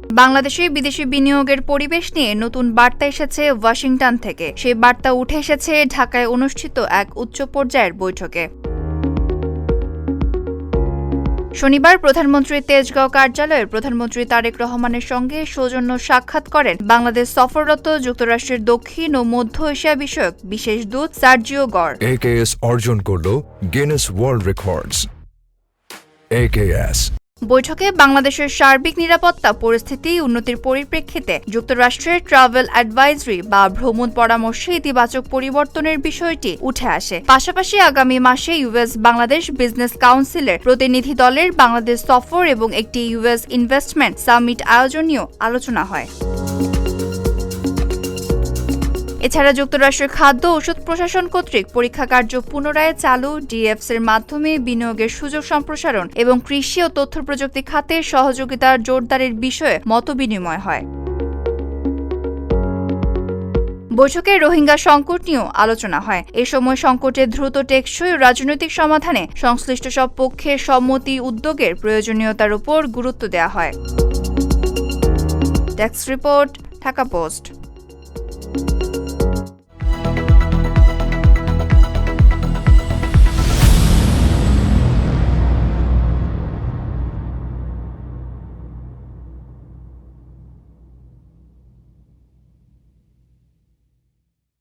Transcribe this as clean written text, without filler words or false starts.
বাংলাদেশে বিদেশি বিনিয়োগের পরিবেশ নিয়ে নতুন বার্তা এসেছে ওয়াশিংটন থেকে। সেই বার্তা উঠে এসেছে ঢাকায় অনুষ্ঠিত এক উচ্চ পর্যায়ের বৈঠকে। শনিবার প্রধানমন্ত্রীর তেজগাঁও কার্যালয়ে প্রধানমন্ত্রী তারেক রহমানের সঙ্গে সৌজন্য সাক্ষাৎ করেন বাংলাদেশ সফররত যুক্তরাষ্ট্রের দক্ষিণ ও মধ্য এশিয়া বিষয়ক বিশেষ দূত সার্জিও গর। AKS অর্জন করল গিনেস ওয়ার্ল্ড রেকর্ডস। AKS বৈঠকে বাংলাদেশের সার্বিক নিরাপত্তা পরিস্থিতি উন্নতির পরিপ্রেক্ষিতে যুক্তরাষ্ট্রের ট্রাভেল অ্যাডভাইজরি বা ভ্রমণ পরামর্শে ইতিবাচক পরিবর্তনের বিষয়টি উঠে আসে। পাশাপাশি আগামী মাসে ইউএস বাংলাদেশ বিজনেস কাউন্সিলের প্রতিনিধি দলের বাংলাদেশ সফর এবং একটি ইউএস ইনভেস্টমেন্ট সামিট আয়োজন নিয়েও আলোচনা হয়। এছাড়া যুক্তরাষ্ট্রের খাদ্য ঔষধ প্রশাসন কর্তৃক পরীক্ষা কার্য পুনরায় চালু, ডিএফসির মাধ্যমে বিনিয়োগের সুযোগ সম্প্রসারণ এবং কৃষি ও তথ্য প্রযুক্তি খাতে সহযোগিতার জোরদারের বিষয়ে মতবিনিময় হয়। বৈঠকে রোহিঙ্গা সংকট নিয়েও আলোচনা হয়। এ সময় সংকটের দ্রুত টেকসই ও রাজনৈতিক সমাধানে সংশ্লিষ্ট সব পক্ষের সম্মতি উদ্যোগের প্রয়োজনীয়তার উপর গুরুত্ব দেওয়া হয়। Desk report, Dhaka post.